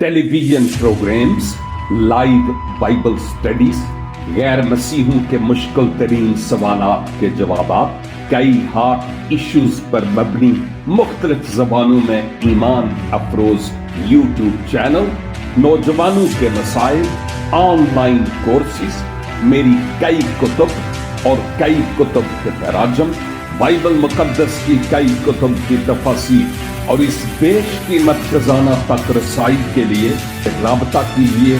ٹیلی vision programmes, live Bible studies, غیر مسیحوں کے مشکل ترین سوالات کے جوابات، کئی ہاٹ ایشوز پر مبنی مختلف زبانوں میں ایمان افروز یوٹیوب چینل، نوجوانوں کے مسائل، آن لائن کورسز، میری کئی کتب اور کئی کتب کے تراجم، بائبل مقدس کی کئی کتب کی تفاسیر اور اس بیش قیمت خزانہ تک رسائی کے لیے رابطہ کیجیے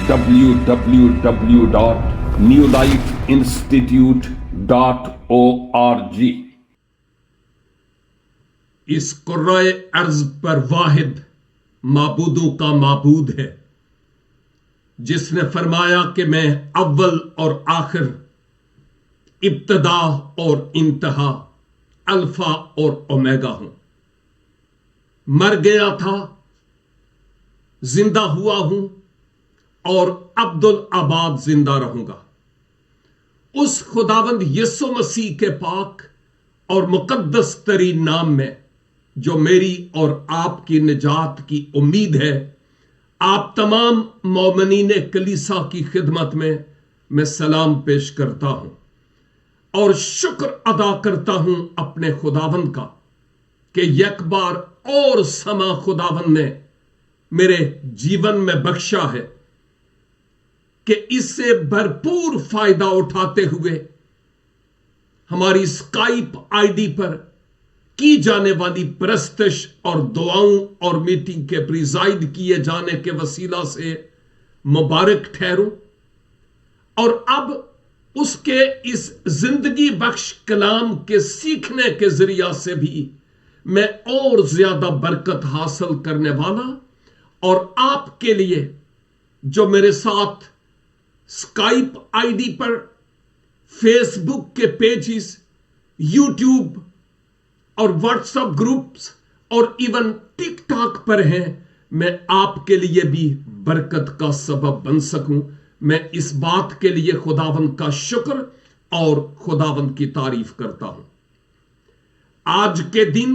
www.newlifeinstitute.org۔ اس کرۂ ارض پر واحد معبودوں کا معبود ہے، جس نے فرمایا کہ میں اول اور آخر، ابتدا اور انتہا، الفا اور اومیگا ہوں۔ مر گیا تھا، زندہ ہوا ہوں اور ابدالآباد زندہ رہوں گا۔ اس خداوند یسوع مسیح کے پاک اور مقدس ترین نام میں، جو میری اور آپ کی نجات کی امید ہے، آپ تمام مومنین کلیسا کی خدمت میں سلام پیش کرتا ہوں اور شکر ادا کرتا ہوں اپنے خداوند کا کہ یک بار اور سما خداوند نے میرے جیون میں بخشا ہے کہ اس سے بھرپور فائدہ اٹھاتے ہوئے ہماری اسکائپ آئی ڈی پر کی جانے والی پرستش اور دعاؤں اور میٹنگ کے پریزائڈ کیے جانے کے وسیلہ سے مبارک ٹھہروں، اور اب اس کے اس زندگی بخش کلام کے سیکھنے کے ذریعہ سے بھی میں اور زیادہ برکت حاصل کرنے والا، اور آپ کے لیے جو میرے ساتھ اسکائپ آئی ڈی پر، فیس بک کے پیجز، یوٹیوب اور واٹس ایپ گروپس اور ایون ٹک ٹاک پر ہیں، میں آپ کے لیے بھی برکت کا سبب بن سکوں۔ میں اس بات کے لیے خداوند کا شکر اور خداوند کی تعریف کرتا ہوں۔ آج کے دن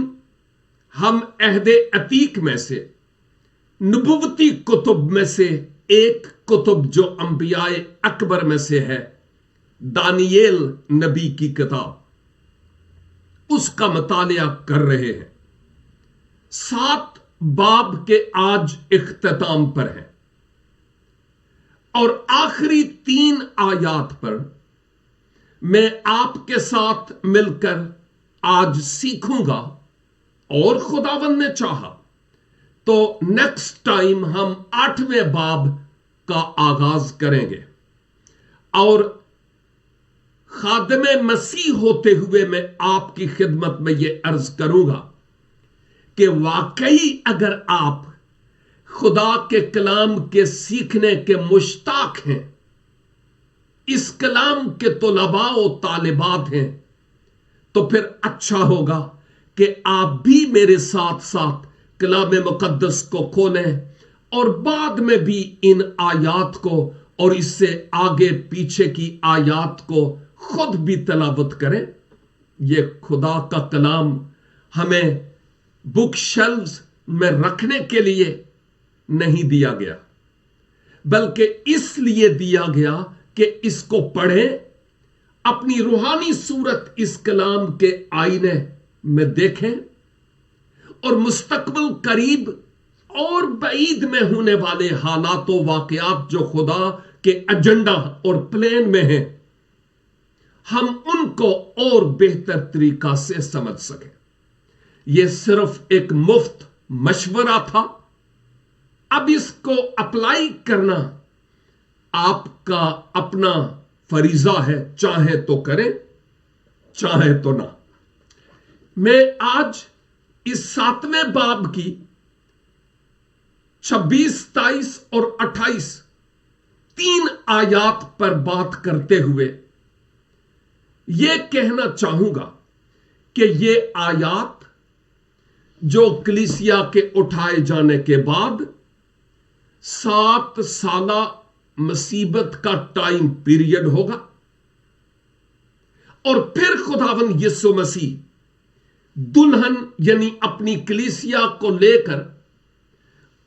ہم عہد عتیق میں سے نبوتی کتب میں سے ایک کتب جو انبیاء اکبر میں سے ہے، دانییل نبی کی کتاب، اس کا مطالعہ کر رہے ہیں۔ 7 باب کے آج اختتام پر ہے اور آخری 3 آیات پر میں آپ کے ساتھ مل کر آج سیکھوں گا، اور خداوند نے چاہا تو نیکسٹ ٹائم ہم 8ویں باب کا آغاز کریں گے۔ اور خادم مسیح ہوتے ہوئے میں آپ کی خدمت میں یہ عرض کروں گا کہ واقعی اگر آپ خدا کے کلام کے سیکھنے کے مشتاق ہیں، اس کلام کے طلباء و طالبات ہیں، تو پھر اچھا ہوگا کہ آپ بھی میرے ساتھ ساتھ کلام مقدس کو کھولیں اور بعد میں بھی ان آیات کو اور اس سے آگے پیچھے کی آیات کو خود بھی تلاوت کریں۔ یہ خدا کا کلام ہمیں بک شیلفز میں رکھنے کے لیے نہیں دیا گیا، بلکہ اس لیے دیا گیا کہ اس کو پڑھیں، اپنی روحانی صورت اس کلام کے آئینے میں دیکھیں، اور مستقبل قریب اور بعید میں ہونے والے حالات و واقعات جو خدا کے ایجنڈا اور پلان میں ہیں، ہم ان کو اور بہتر طریقہ سے سمجھ سکیں۔ یہ صرف ایک مفت مشورہ تھا، اب اس کو اپلائی کرنا آپ کا اپنا فریضہ ہے، چاہے تو کریں چاہے تو نہ۔ میں آج اس 7ویں باب کی 26، 27 اور 28 3 آیات پر بات کرتے ہوئے یہ کہنا چاہوں گا کہ یہ آیات جو کلیسیا کے اٹھائے جانے کے بعد 7 سالہ مصیبت کا ٹائم پیریڈ ہوگا، اور پھر خداوند یسوع مسیح دلہن یعنی اپنی کلیسیا کو لے کر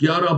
11,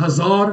1000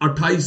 28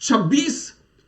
26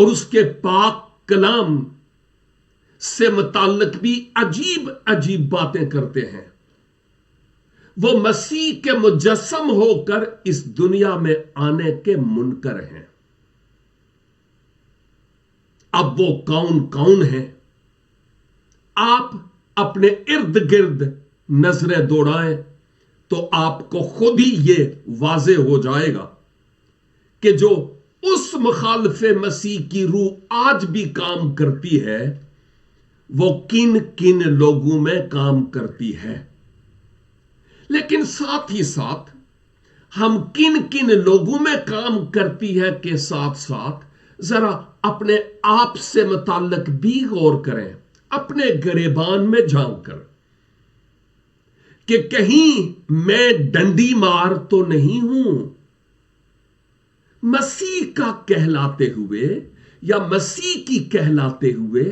اور اس کے پاک کلام سے متعلق بھی عجیب عجیب باتیں کرتے ہیں. وہ مسیح کے مجسم ہو کر اس دنیا میں آنے کے منکر ہیں. اب وہ کون کون ہیں؟ آپ اپنے ارد گرد نظریں دوڑائیں تو آپ کو خود ہی یہ واضح ہو جائے گا کہ جو اس مخالف مسیح کی روح آج بھی کام کرتی ہے وہ کن کن لوگوں میں کام کرتی ہے. لیکن ساتھ ہی ساتھ ہم کن کن لوگوں میں کام کرتی ہے کے ساتھ ساتھ ذرا اپنے آپ سے متعلق بھی غور کریں، اپنے گریبان میں جھانک کر، کہ کہیں میں ڈنڈی مار تو نہیں ہوں. مسیح کا کہلاتے ہوئے یا مسیح کی کہلاتے ہوئے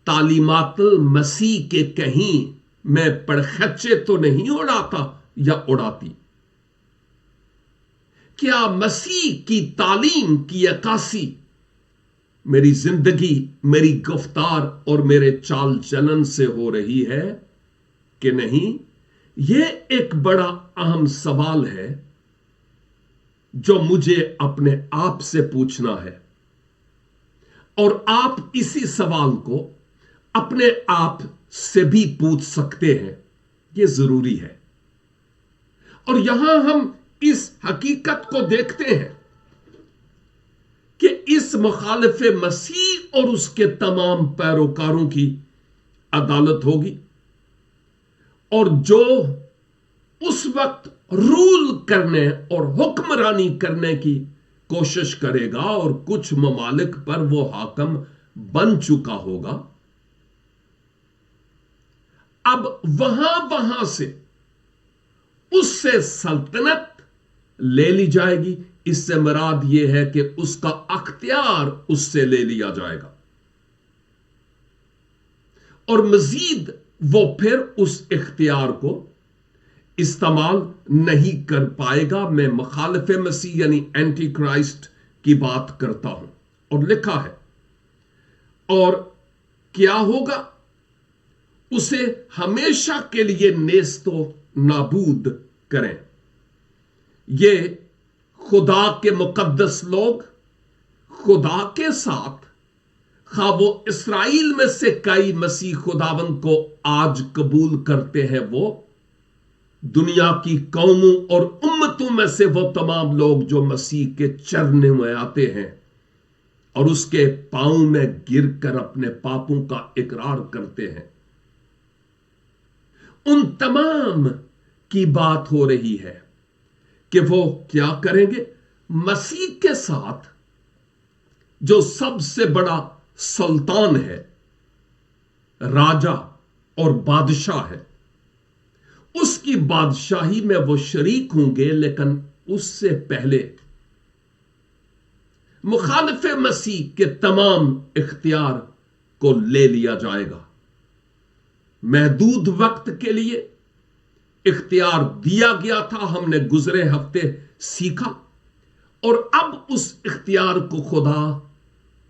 تعلیمات المسیح کے کہیں میں پڑخچے تو نہیں اڑاتا یا اڑاتی. کیا مسیح کی تعلیم کی عکاسی میری زندگی، میری گفتار اور میرے چال چلن سے ہو رہی ہے کہ نہیں؟ یہ ایک بڑا اہم سوال ہے جو مجھے اپنے آپ سے پوچھنا ہے، اور آپ اسی سوال کو اپنے آپ سے بھی پوچھ سکتے ہیں. یہ ضروری ہے. اور یہاں ہم اس حقیقت کو دیکھتے ہیں کہ اس مخالف مسیح اور اس کے تمام پیروکاروں کی عدالت ہوگی، اور جو اس وقت رول کرنے اور حکمرانی کرنے کی کوشش کرے گا اور کچھ ممالک پر وہ حاکم بن چکا ہوگا، اب وہاں سے اس سے سلطنت لے لی جائے گی. اس سے مراد یہ ہے کہ اس کا اختیار اس سے لے لیا جائے گا، اور مزید وہ پھر اس اختیار کو استعمال نہیں کر پائے گا. میں مخالف مسیح یعنی اینٹی کرائسٹ کی بات کرتا ہوں. اور لکھا ہے، اور کیا ہوگا؟ اسے ہمیشہ کے لیے نیست و نابود کریں. یہ خدا کے مقدس لوگ خدا کے ساتھ، خواہ وہ اسرائیل میں سے کئی مسیح خداوند کو آج قبول کرتے ہیں، وہ دنیا کی قوموں اور امتوں میں سے وہ تمام لوگ جو مسیح کے چرنے میں آتے ہیں اور اس کے پاؤں میں گر کر اپنے پاپوں کا اقرار کرتے ہیں، ان تمام کی بات ہو رہی ہے کہ وہ کیا کریں گے؟ مسیح کے ساتھ جو سب سے بڑا سلطان ہے، راجا اور بادشاہ ہے، اس کی بادشاہی میں وہ شریک ہوں گے. لیکن اس سے پہلے مخالف مسیح کے تمام اختیار کو لے لیا جائے گا. محدود وقت کے لیے اختیار دیا گیا تھا، ہم نے گزرے ہفتے سیکھا، اور اب اس اختیار کو خدا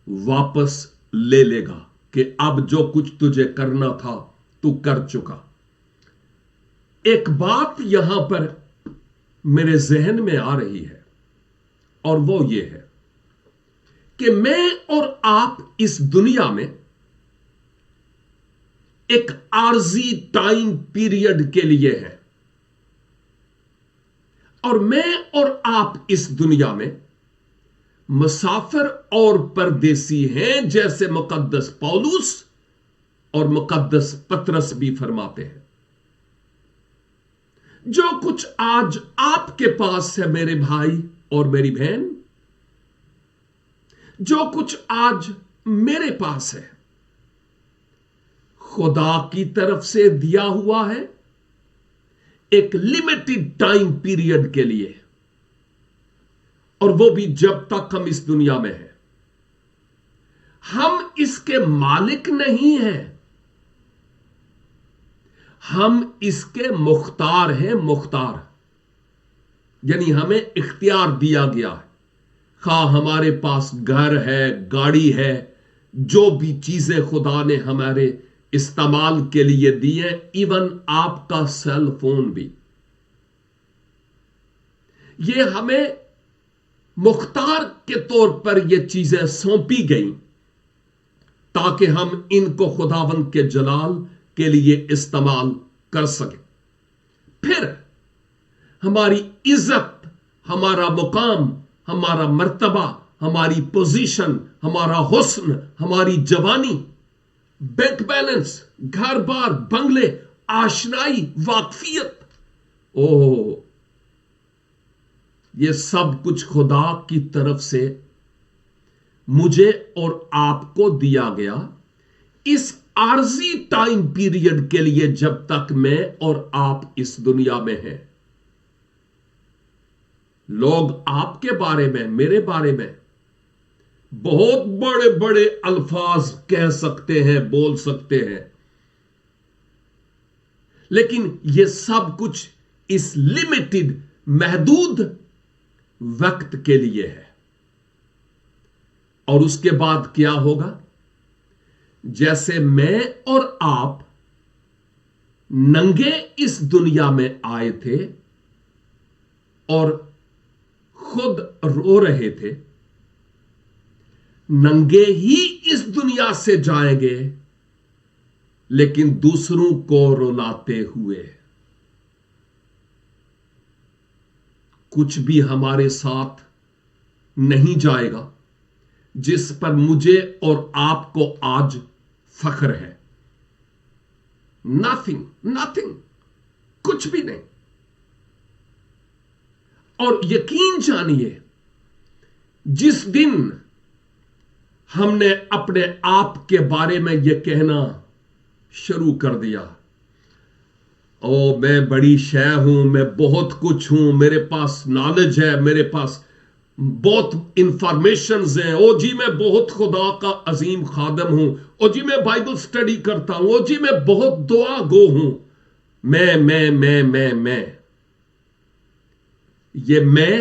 واپس لے لے گا کہ اب جو کچھ تجھے کرنا تھا تو کر چکا. ایک بات یہاں پر میرے ذہن میں آ رہی ہے، اور وہ یہ ہے کہ میں اور آپ اس دنیا میں ایک عارضی ٹائم پیریڈ کے لیے ہیں، اور میں اور آپ اس دنیا میں مسافر اور پردیسی ہیں، جیسے مقدس پولس اور مقدس پطرس بھی فرماتے ہیں. جو کچھ آج آپ کے پاس ہے میرے بھائی اور میری بہن، جو کچھ آج میرے پاس ہے، خدا کی طرف سے دیا ہوا ہے ایک لمیٹڈ ٹائم پیریڈ کے لیے، اور وہ بھی جب تک ہم اس دنیا میں ہیں. ہم اس کے مالک نہیں ہیں، ہم اس کے مختار ہیں. مختار یعنی ہمیں اختیار دیا گیا ہے، خواہ ہمارے پاس گھر ہے، گاڑی ہے، جو بھی چیزیں خدا نے ہمارے استعمال کے لیے دی ہیں، ایون آپ کا سیل فون بھی، یہ ہمیں مختار کے طور پر یہ چیزیں سونپی گئیں تاکہ ہم ان کو خداوند کے جلال کے لیے استعمال کر سکیں۔ پھر ہماری عزت، ہمارا مقام، ہمارا مرتبہ، ہماری پوزیشن، ہمارا حسن، ہماری جوانی، بینک بیلنس، گھر بار، بنگلے، آشنائی، واقفیت، یہ سب کچھ خدا کی طرف سے مجھے اور آپ کو دیا گیا اس عارضی ٹائم پیریڈ کے لیے، جب تک میں اور آپ اس دنیا میں ہیں۔ لوگ آپ کے بارے میں، میرے بارے میں بہت بڑے بڑے الفاظ کہہ سکتے ہیں، بول سکتے ہیں، لیکن یہ سب کچھ اس لمیٹڈ، محدود وقت کے لیے ہے۔ اور اس کے بعد کیا ہوگا؟ جیسے میں اور آپ ننگے اس دنیا میں آئے تھے اور خود رو رہے تھے، ننگے ہی اس دنیا سے جائیں گے، لیکن دوسروں کو رلاتے ہوئے۔ کچھ بھی ہمارے ساتھ نہیں جائے گا جس پر مجھے اور آپ کو آج فخر ہے۔ نتھنگ، کچھ بھی نہیں۔ اور یقین جانیے، جس دن ہم نے اپنے آپ کے بارے میں یہ کہنا شروع کر دیا، میں بڑی شے ہوں، میں بہت کچھ ہوں، میرے پاس نالج ہے، میرے پاس بہت انفارمیشنز ہیں، جی میں بہت خدا کا عظیم خادم ہوں، جی میں بائبل سٹڈی کرتا ہوں، جی میں بہت دعا گو ہوں، میں یہ میں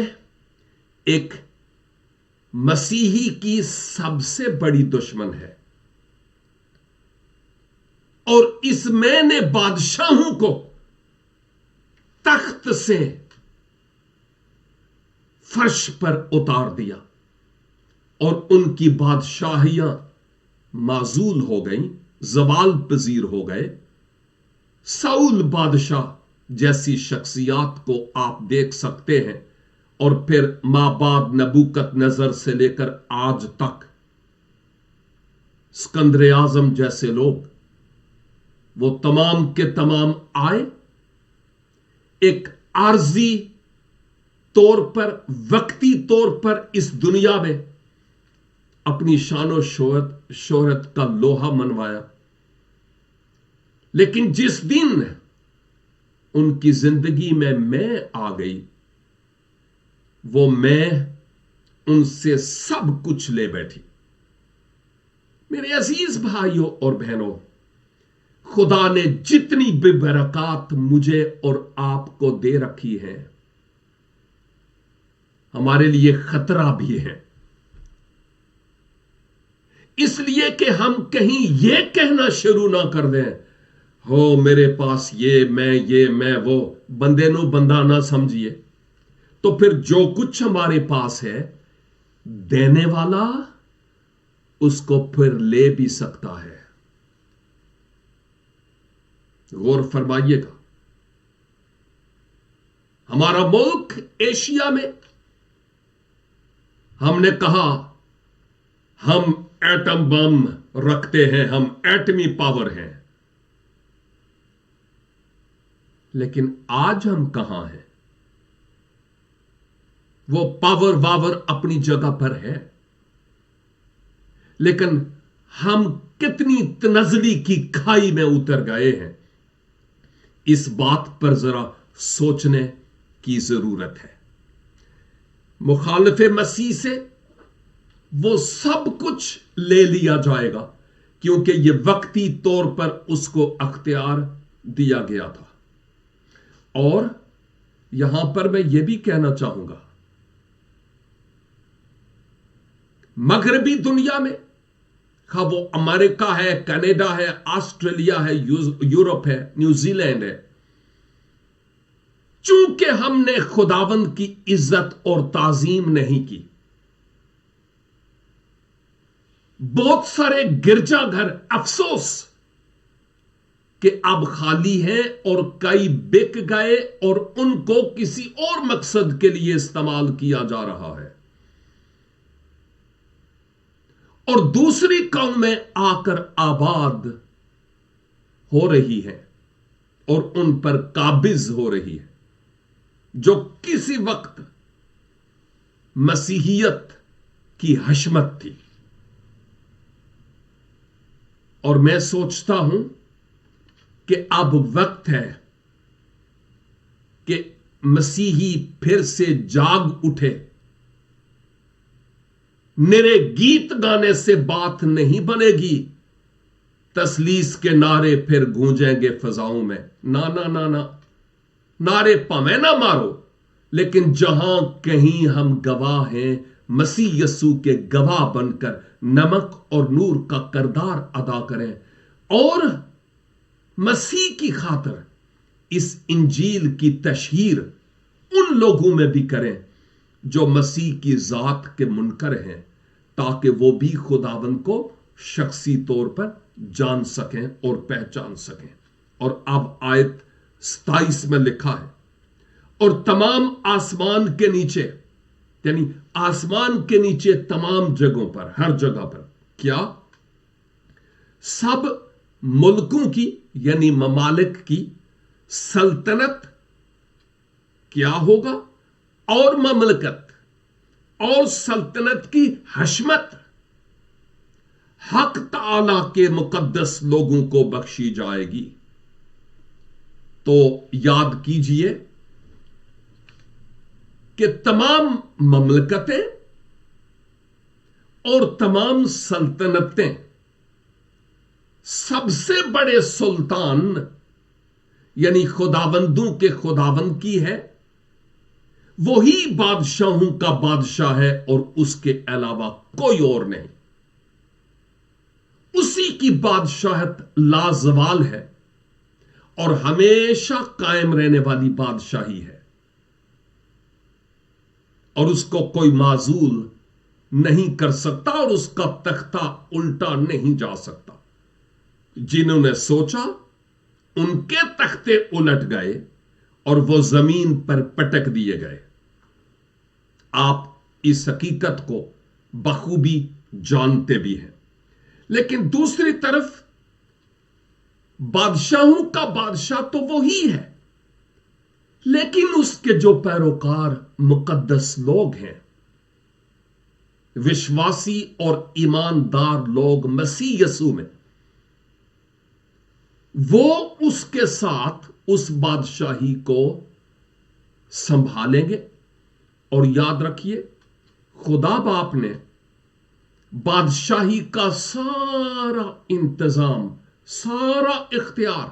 ایک مسیحی کی سب سے بڑی دشمن ہے، اور اس میں نے بادشاہوں کو تخت سے فرش پر اتار دیا، اور ان کی بادشاہیاں معزول ہو گئیں، زوال پذیر ہو گئے۔ ساؤل بادشاہ جیسی شخصیات کو آپ دیکھ سکتے ہیں، اور پھر مابعد نبوکت نظر سے لے کر آج تک اسکندر اعظم جیسے لوگ، وہ تمام کے تمام آئے، ایک عارضی طور پر، وقتی طور پر اس دنیا میں اپنی شان و شہرت کا لوہا منوایا، لیکن جس دن ان کی زندگی میں آ گئی، وہ میں ان سے سب کچھ لے بیٹھی۔ میرے عزیز بھائیوں اور بہنوں، خدا نے جتنی بھی برکات مجھے اور آپ کو دے رکھی ہے، ہمارے لیے خطرہ بھی ہے، اس لیے کہ ہم کہیں یہ کہنا شروع نہ کر دیں، میرے پاس یہ میں وہ، بندے نو بندہ نہ سمجھیے، تو پھر جو کچھ ہمارے پاس ہے، دینے والا اس کو پھر لے بھی سکتا ہے۔ غور فرمائیے گا، ہمارا ملک ایشیا میں، ہم نے کہا ہم ایٹم بم رکھتے ہیں، ہم ایٹمی پاور ہیں، لیکن آج ہم کہاں ہیں؟ وہ پاور واور اپنی جگہ پر ہے، لیکن ہم کتنی تنزلی کی کھائی میں اتر گئے ہیں، اس بات پر ذرا سوچنے کی ضرورت ہے۔ مخالف مسیح سے وہ سب کچھ لے لیا جائے گا، کیونکہ یہ وقتی طور پر اس کو اختیار دیا گیا تھا۔ اور یہاں پر میں یہ بھی کہنا چاہوں گا، مغربی دنیا میں، خواہ وہ امریکہ ہے، کینیڈا ہے، آسٹریلیا ہے، یورپ ہے، نیوزی لینڈ ہے، چونکہ ہم نے خداوند کی عزت اور تعظیم نہیں کی، بہت سارے گرجا گھر افسوس کہ اب خالی ہیں اور کئی بک گئے اور ان کو کسی اور مقصد کے لیے استعمال کیا جا رہا ہے، اور دوسری قومیں آ کر آباد ہو رہی ہیں اور ان پر قابض ہو رہی ہے، جو کسی وقت مسیحیت کی حشمت تھی۔ اور میں سوچتا ہوں کہ اب وقت ہے کہ مسیحی پھر سے جاگ اٹھے۔ نرے گیت گانے سے بات نہیں بنے گی، تسلیس کے نعرے پھر گونجیں گے فضاؤں میں۔ نہ نعرے پامیں نہ مارو، لیکن جہاں کہیں ہم گواہ ہیں، مسیح یسوع کے گواہ بن کر نمک اور نور کا کردار ادا کریں، اور مسیح کی خاطر اس انجیل کی تشہیر ان لوگوں میں بھی کریں جو مسیح کی ذات کے منکر ہیں، تاکہ وہ بھی خداوند کو شخصی طور پر جان سکیں اور پہچان سکیں۔ اور اب آیت 27 میں لکھا ہے، اور تمام آسمان کے نیچے، یعنی آسمان کے نیچے تمام جگہوں پر، ہر جگہ پر کیا؟ سب ملکوں کی، یعنی ممالک کی سلطنت کیا ہوگا، اور مملکت اور سلطنت کی حشمت حق تعالی کے مقدس لوگوں کو بخشی جائے گی۔ تو یاد کیجئے کہ تمام مملکتیں اور تمام سلطنتیں، سب سے بڑے سلطان یعنی خداوندوں کے خداوند کی ہے، وہی بادشاہوں کا بادشاہ ہے اور اس کے علاوہ کوئی اور نہیں۔ اسی کی بادشاہت لازوال ہے اور ہمیشہ قائم رہنے والی بادشاہی ہے، اور اس کو کوئی معزول نہیں کر سکتا اور اس کا تختہ الٹا نہیں جا سکتا۔ جنہوں نے سوچا ان کے تختے الٹ گئے اور وہ زمین پر پٹک دیے گئے۔ آپ اس حقیقت کو بخوبی جانتے بھی ہیں، لیکن دوسری طرف بادشاہوں کا بادشاہ تو وہی ہے، لیکن اس کے جو پیروکار مقدس لوگ ہیں، وشواسی اور ایماندار لوگ مسیح یسوع میں، وہ اس کے ساتھ اس بادشاہی کو سنبھالیں گے۔ اور یاد رکھیے، خدا باپ نے بادشاہی کا سارا انتظام، سارا اختیار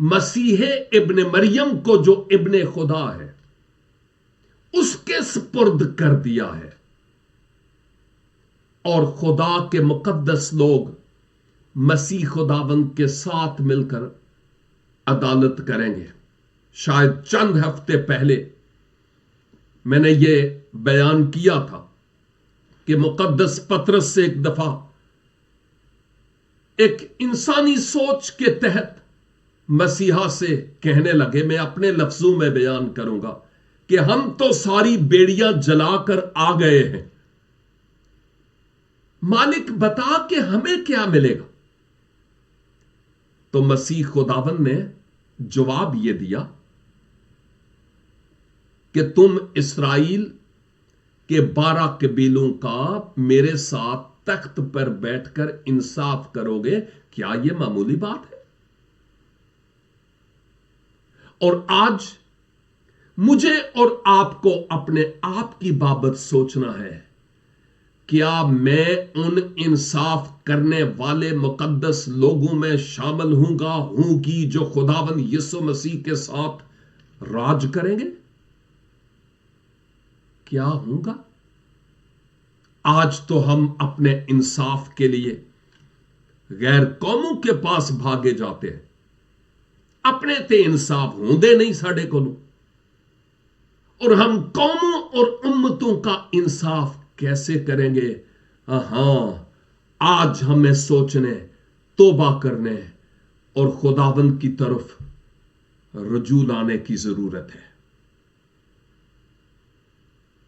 مسیح ابن مریم کو، جو ابن خدا ہے، اس کے سپرد کر دیا ہے، اور خدا کے مقدس لوگ مسیح خداوند کے ساتھ مل کر عدالت کریں گے۔ شاید چند ہفتے پہلے میں نے یہ بیان کیا تھا کہ مقدس پطرس سے ایک دفعہ ایک انسانی سوچ کے تحت مسیحا سے کہنے لگے، میں اپنے لفظوں میں بیان کروں گا، کہ ہم تو ساری بیڑیاں جلا کر آ گئے ہیں، مالک بتا کہ ہمیں کیا ملے گا؟ تو مسیح خداوند نے جواب یہ دیا کہ تم اسرائیل کے 12 قبیلوں کا میرے ساتھ تخت پر بیٹھ کر انصاف کرو گے، کیا یہ معمولی بات ہے؟ اور آج مجھے اور آپ کو اپنے آپ کی بابت سوچنا ہے، کیا میں ان انصاف کرنے والے مقدس لوگوں میں شامل ہوں گی جو خداوند یسوع مسیح کے ساتھ راج کریں گے؟ کیا ہوں گا؟ آج تو ہم اپنے انصاف کے لیے غیر قوموں کے پاس بھاگے جاتے ہیں. اپنے تے انصاف ہوندے نہیں ساڈے کولوں, اور ہم قوموں اور امتوں کا انصاف کیسے کریں گے؟ ہاں, آج ہمیں سوچنے, توبہ کرنے اور خداوند کی طرف رجوع لانے کی ضرورت ہے,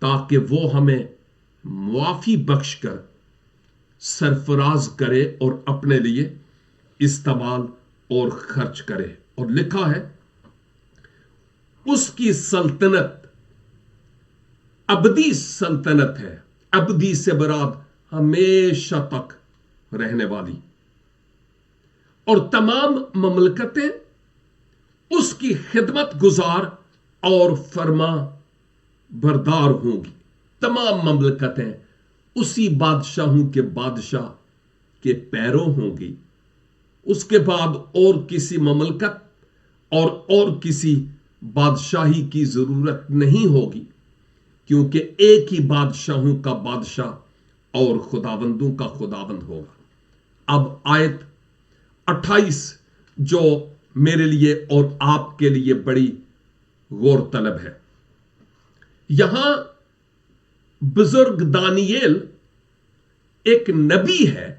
تاکہ وہ ہمیں معافی بخش کر سرفراز کرے اور اپنے لیے استعمال اور خرچ کرے. اور لکھا ہے اس کی سلطنت ابدی سلطنت ہے. ابدی سے مراد ہمیشہ تک رہنے والی, اور تمام مملکتیں اس کی خدمت گزار اور فرما بردار ہوں گی. تمام مملکتیں اسی بادشاہوں کے بادشاہ کے پیروں ہوں گی. اس کے بعد اور کسی مملکت اور کسی بادشاہی کی ضرورت نہیں ہوگی, کیونکہ ایک ہی بادشاہوں کا بادشاہ اور خداوندوں کا خداوند ہوگا. اب آیت 28 جو میرے لیے اور آپ کے لیے بڑی غور طلب ہے. یہاں بزرگ دانییل ایک نبی ہے,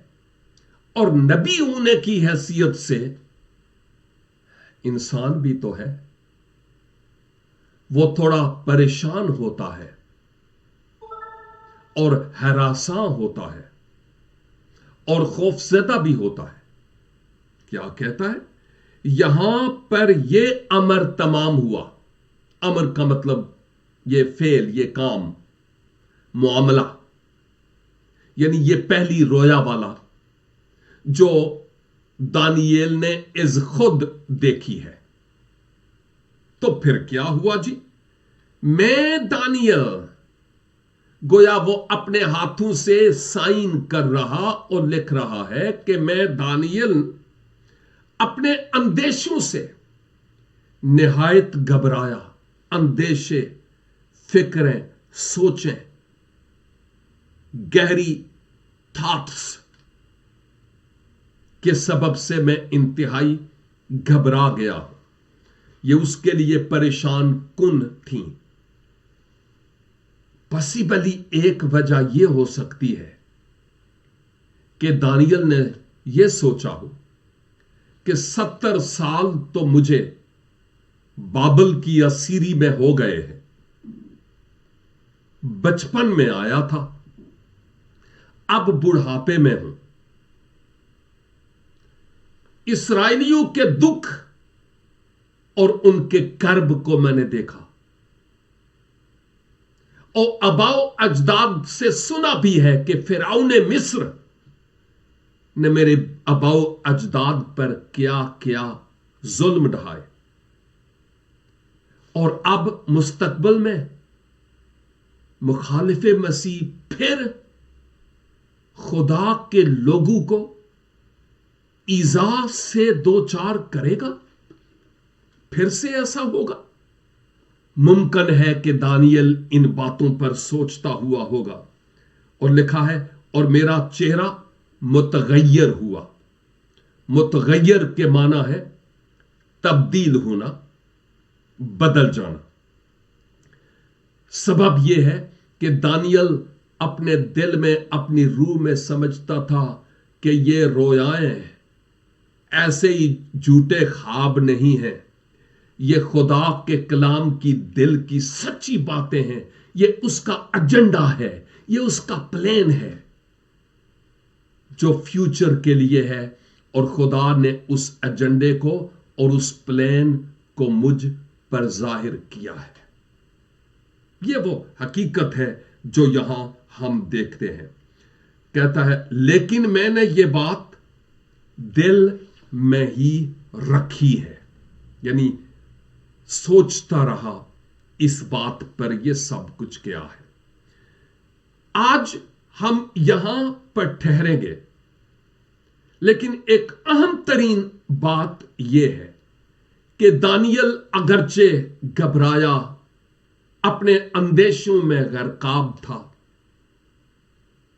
اور نبی ہونے کی حیثیت سے انسان بھی تو ہے. وہ تھوڑا پریشان ہوتا ہے اور ہراساں ہوتا ہے اور خوفزدہ بھی ہوتا ہے. کیا کہتا ہے؟ یہاں پر یہ امر تمام ہوا. امر کا مطلب یہ فعل, یہ کام, معاملہ, یعنی یہ پہلی رویا والا جو دانییل نے از خود دیکھی ہے. تو پھر کیا ہوا جی؟ میں دانییل, گویا وہ اپنے ہاتھوں سے سائن کر رہا اور لکھ رہا ہے کہ میں دانییل اپنے اندیشوں سے نہایت گھبرایا. اندیشے, فکریں, سوچیں, گہری تھاٹس کے سبب سے میں انتہائی گھبرا گیا. یہ اس کے لیے پریشان کن تھیں. پاسبلی ایک وجہ یہ ہو سکتی ہے کہ دانییل نے یہ سوچا ہو کہ 70 سال تو مجھے بابل کی اسیری میں ہو گئے ہیں. بچپن میں آیا تھا, اب بڑھاپے میں ہوں. اسرائیلیوں کے دکھ اور ان کے کرب کو میں نے دیکھا, اور آباؤ اجداد سے سنا بھی ہے کہ فرعون مصر نے میرے آباؤ اجداد پر کیا کیا ظلم ڈھائے. اور اب مستقبل میں مخالف مسیح پھر خدا کے لوگوں کو ایذا سے دوچار کرے گا. پھر سے ایسا ہوگا. ممکن ہے کہ دانییل ان باتوں پر سوچتا ہوا ہوگا. اور لکھا ہے اور میرا چہرہ متغیر ہوا. متغیر کے معنی ہے تبدیل ہونا, بدل جانا. سبب یہ ہے کہ دانییل اپنے دل میں, اپنی روح میں سمجھتا تھا کہ یہ رویائیں ایسے ہی جھوٹے خواب نہیں ہیں, یہ خدا کے کلام کی دل کی سچی باتیں ہیں. یہ اس کا ایجنڈا ہے, یہ اس کا پلان ہے جو فیوچر کے لیے ہے, اور خدا نے اس ایجنڈے کو اور اس پلان کو مجھ پر ظاہر کیا ہے. یہ وہ حقیقت ہے جو یہاں ہم دیکھتے ہیں. کہتا ہے لیکن میں نے یہ بات دل میں ہی رکھی ہے, یعنی سوچتا رہا اس بات پر یہ سب کچھ کیا ہے. آج ہم یہاں پر ٹھہریں گے, لیکن ایک اہم ترین بات یہ ہے کہ دانییل اگرچہ گھبرایا, اپنے اندیشوں میں غرقاب تھا,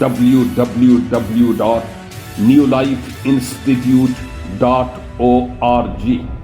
www.newlifeinstitute.org